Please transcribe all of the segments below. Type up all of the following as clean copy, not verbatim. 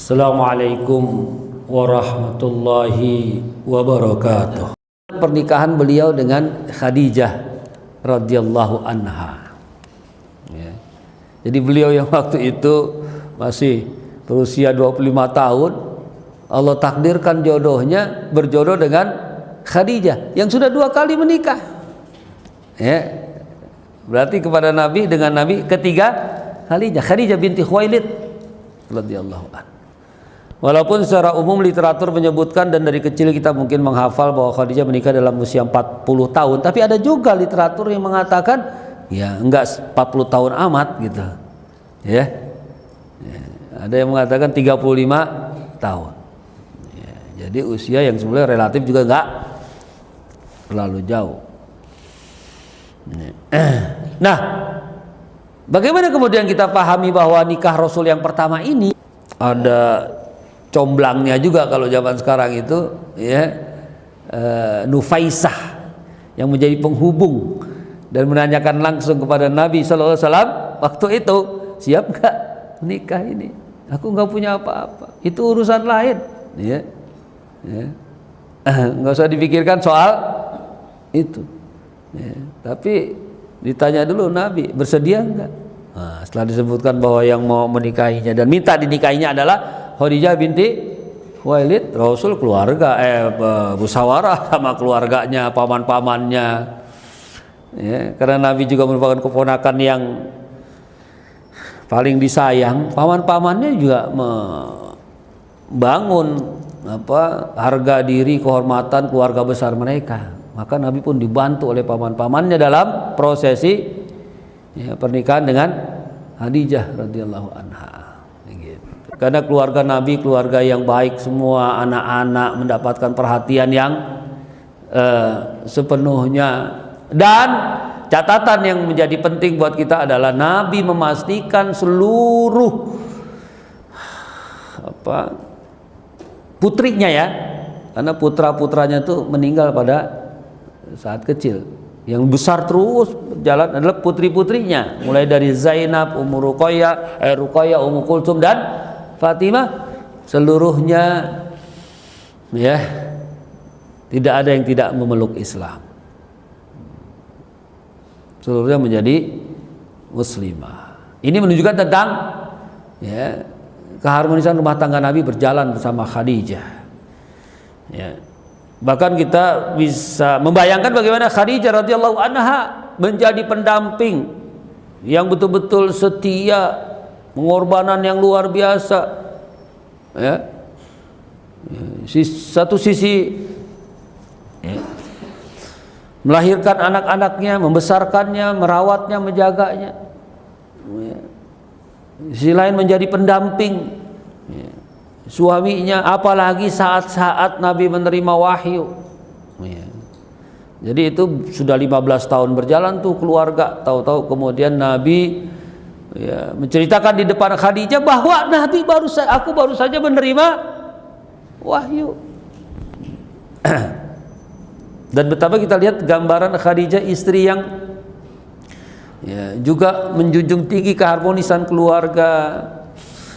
Assalamualaikum warahmatullahi wabarakatuh. Pernikahan beliau dengan Khadijah radhiyallahu anha. Ya. Jadi beliau yang waktu itu masih berusia 25 tahun, Allah takdirkan jodohnya berjodoh dengan Khadijah yang sudah 2 kali menikah. Ya. Berarti kepada Nabi dengan Nabi ketiga kalinya, Khadijah binti Khuwailid radhiyallahu anha. Walaupun secara umum literatur menyebutkan dan dari kecil kita mungkin menghafal bahwa Khadijah menikah dalam usia 40 tahun, tapi ada juga literatur yang mengatakan ya enggak 40 tahun amat gitu. Ya. Ada yang mengatakan 35 tahun. Ya, jadi usia yang sebenarnya relatif juga enggak terlalu jauh. Nah, bagaimana kemudian kita pahami bahwa nikah Rasul yang pertama ini ada comblangnya juga kalau zaman sekarang itu, ya, Nufaisah yang menjadi penghubung dan menanyakan langsung kepada Nabi Sallallahu Alaihi Wasallam waktu itu, siap nggak nikah ini? Aku nggak punya apa-apa, itu urusan lain, ya, ya. Nggak usah dipikirkan soal itu. Ya, tapi ditanya dulu Nabi bersedia enggak? Nah, setelah disebutkan bahwa yang mau menikahinya dan minta dinikahinya adalah Khadijah binti Khuwailid, Rasul keluarga musyawarah sama keluarganya, paman-pamannya. Ya, karena Nabi juga merupakan keponakan yang paling disayang, paman-pamannya juga membangun harga diri, kehormatan keluarga besar mereka. Maka Nabi pun dibantu oleh paman-pamannya dalam prosesi ya, pernikahan dengan Khadijah radhiyallahu anha. Gitu. Karena keluarga Nabi keluarga yang baik, semua anak-anak mendapatkan perhatian yang sepenuhnya. Dan catatan yang menjadi penting buat kita adalah Nabi memastikan seluruh putrinya, ya, karena putra-putranya itu meninggal pada saat kecil. Yang besar terus berjalan adalah putri-putrinya, mulai dari Zainab, Ummu Ruqayyah, Ummu Kulsum dan Fatimah, seluruhnya ya tidak ada yang tidak memeluk Islam. Seluruhnya menjadi muslimah. Ini menunjukkan tentang ya keharmonisan rumah tangga Nabi berjalan bersama Khadijah. Ya. Bahkan kita bisa membayangkan bagaimana Khadijah radhiyallahu anha menjadi pendamping yang betul-betul setia, pengorbanan yang luar biasa. Ya. Satu sisi ya, melahirkan anak-anaknya, membesarkannya, merawatnya, menjaganya. Ya. Sisi lain menjadi pendamping ya, suaminya, apalagi saat-saat Nabi menerima wahyu. Ya. Jadi itu sudah 15 tahun berjalan tuh keluarga, tahu-tahu kemudian Nabi ya, menceritakan di depan Khadijah bahwa aku baru saja menerima wahyu. Dan betapa kita lihat gambaran Khadijah, istri yang ya, juga menjunjung tinggi keharmonisan keluarga,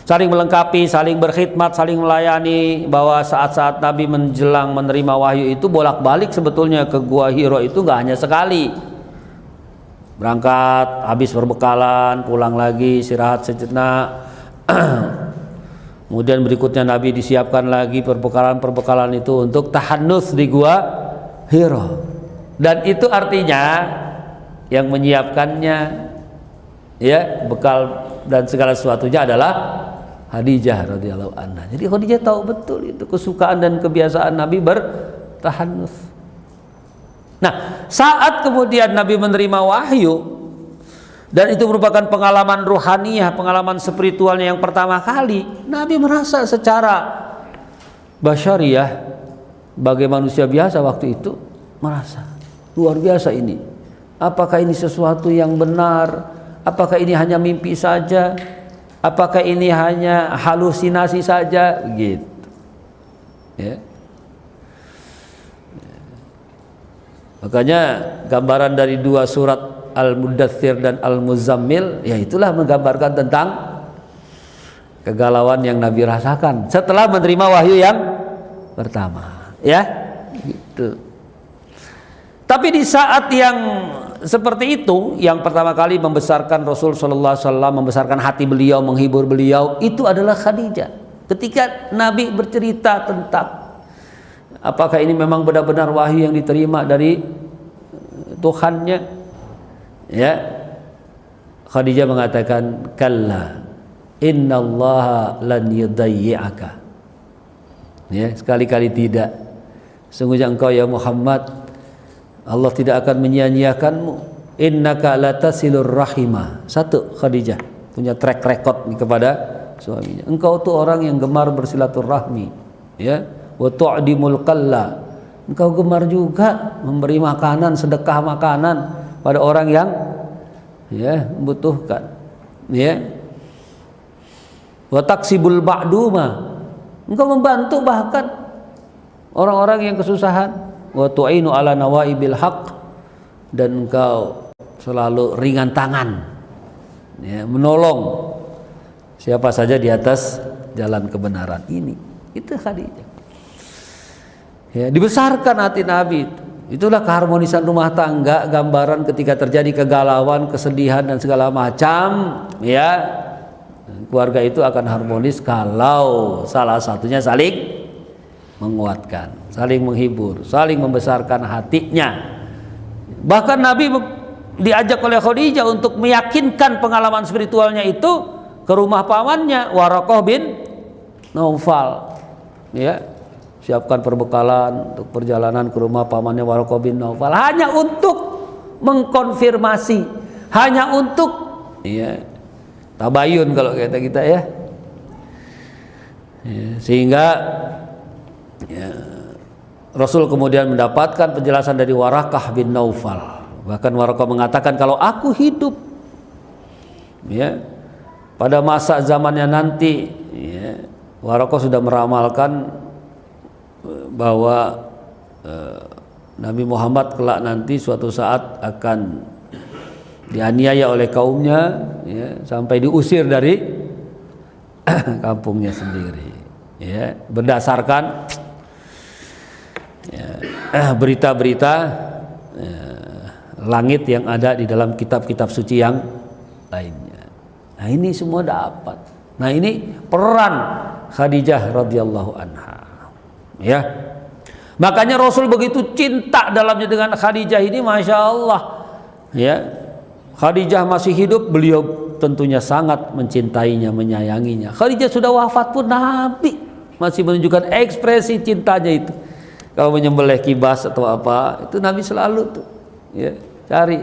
saling melengkapi, saling berkhidmat, saling melayani. Bahwa saat-saat Nabi menjelang menerima wahyu itu bolak-balik sebetulnya ke Gua Hiro itu nggak hanya sekali. Berangkat, habis berbekalan, pulang lagi, istirahat sejenak. Kemudian berikutnya Nabi disiapkan lagi perbekalan itu untuk tahannus di Gua Hiro. Dan itu artinya yang menyiapkannya ya bekal dan segala sesuatunya adalah Khadijah radhiyallahu anha. Jadi Khadijah tahu betul itu kesukaan dan kebiasaan Nabi bertahanus. Nah, saat kemudian Nabi menerima wahyu dan itu merupakan pengalaman ruhaniyah, pengalaman spiritualnya yang pertama kali, Nabi merasa secara basyariyah sebagai manusia biasa waktu itu merasa luar biasa ini. Apakah ini sesuatu yang benar? Apakah ini hanya mimpi saja? Apakah ini hanya halusinasi saja? Gitu. Ya. Makanya gambaran dari 2 surat Al-Mudaththir dan Al-Muzammil, ya itulah menggambarkan tentang kegalauan yang Nabi rasakan setelah menerima wahyu yang pertama, ya, gitu. Tapi di saat yang seperti itu, yang pertama kali membesarkan Rasul Sallallahu Alaihi Wasallam, membesarkan hati beliau, menghibur beliau, itu adalah Khadijah. Ketika Nabi bercerita tentang apakah ini memang benar-benar wahyu yang diterima dari Tuhannya, ya, Khadijah mengatakan, kalla innallaha lan yudayyi'aka, ya, sekali-kali tidak, sungguhnya engkau ya Muhammad, Allah tidak akan menyia-nyiakanmu. Innaka latasilur rahimah. Satu, Khadijah punya track record kepada suaminya. Engkau tuh orang yang gemar bersilaturahmi, ya. Wa tu'dimul qalla. Engkau gemar juga memberi makanan, sedekah makanan pada orang yang, ya, membutuhkan, ya. Wa taksibul ba'duma. Engkau membantu bahkan orang-orang yang kesusahan. Wa tu'inu ala nawaibil haq, dan engkau selalu ringan tangan, ya, menolong siapa saja di atas jalan kebenaran ini. Itu Khadijah, ya, dibesarkan hati Nabi. Itulah keharmonisan rumah tangga, gambaran ketika terjadi kegalauan, kesedihan dan segala macam, ya, keluarga itu akan harmonis kalau salah satunya saling menguatkan, saling menghibur, saling membesarkan hatinya. Bahkan Nabi diajak oleh Khadijah untuk meyakinkan pengalaman spiritualnya itu ke rumah pamannya Waraqah bin Naufal, ya, siapkan perbekalan untuk perjalanan ke rumah pamannya Waraqah bin Naufal, hanya untuk mengkonfirmasi, hanya untuk, ya, tabayun kalau kata kita, ya, sehingga, ya, Rasul kemudian mendapatkan penjelasan dari Waraqah bin Naufal. Bahkan Waraqah mengatakan, kalau aku hidup, ya, pada masa zamannya nanti, ya, Waraqah sudah meramalkan bahwa Nabi Muhammad kelak nanti suatu saat akan dianiaya oleh kaumnya, ya, sampai diusir dari kampungnya sendiri, ya, berdasarkan, ya, berita-berita, ya, langit yang ada di dalam kitab-kitab suci yang lainnya. Nah, ini semua dapat. Nah, ini peran Khadijah radhiyallahu anha, ya. Makanya Rasul begitu cinta dalamnya dengan Khadijah ini, masya Allah, ya. Khadijah masih hidup, beliau tentunya sangat mencintainya, menyayanginya. Khadijah sudah wafat pun Nabi masih menunjukkan ekspresi cintanya itu. Kalau menyembelih kibas atau apa, itu Nabi selalu tuh, ya, cari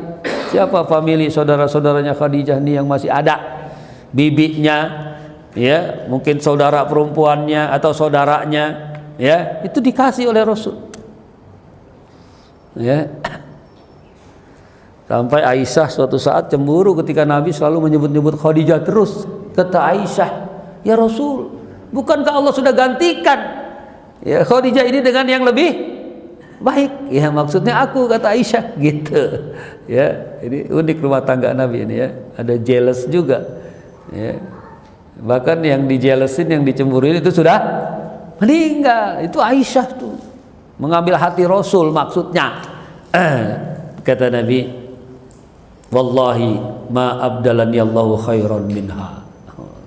siapa famili saudara-saudaranya Khadijah nih yang masih ada, bibinya, ya, mungkin saudara perempuannya atau saudaranya, ya, itu dikasih oleh Rasul, ya. Sampai Aisyah suatu saat cemburu ketika Nabi selalu menyebut-nyebut Khadijah terus. Kata Aisyah, ya Rasul, bukankah Allah sudah gantikan, ya, Khadijah ini dengan yang lebih baik? Ya, maksudnya aku, kata Aisyah, gitu, ya. Ini unik rumah tangga Nabi ini, ya. Ada jealous juga, ya. Bahkan yang dijelesin, yang dicemburuin itu sudah meninggal. Itu Aisyah tuh mengambil hati Rasul maksudnya. Kata Nabi, wallahi ma abdalani Allahu khairan minha.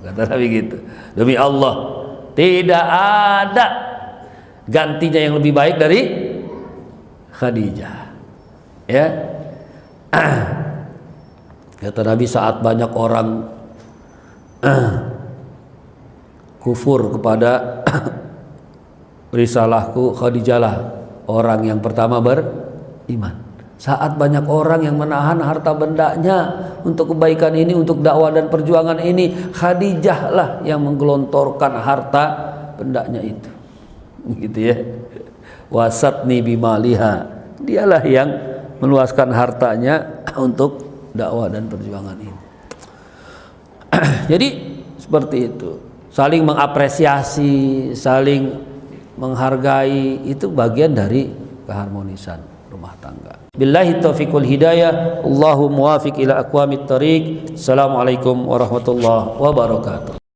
Kata Nabi gitu, demi Allah tidak ada gantinya yang lebih baik dari Khadijah, ya. Kata Nabi, saat banyak orang kufur kepada risalahku, Khadijahlah orang yang pertama beriman. Saat banyak orang yang menahan harta bendanya untuk kebaikan ini, untuk dakwah dan perjuangan ini, Khadijahlah yang menggelontorkan harta bendanya itu, gitu, ya. Wasatni bimaliha, dialah yang meluaskan hartanya untuk dakwah dan perjuangan ini. Jadi seperti itu, saling mengapresiasi, saling menghargai, itu bagian dari keharmonisan rumah tangga. Billahi taufiqul hidayah, Allahu muwafiq ila aqwamit thariq. Assalamualaikum warahmatullahi wabarakatuh.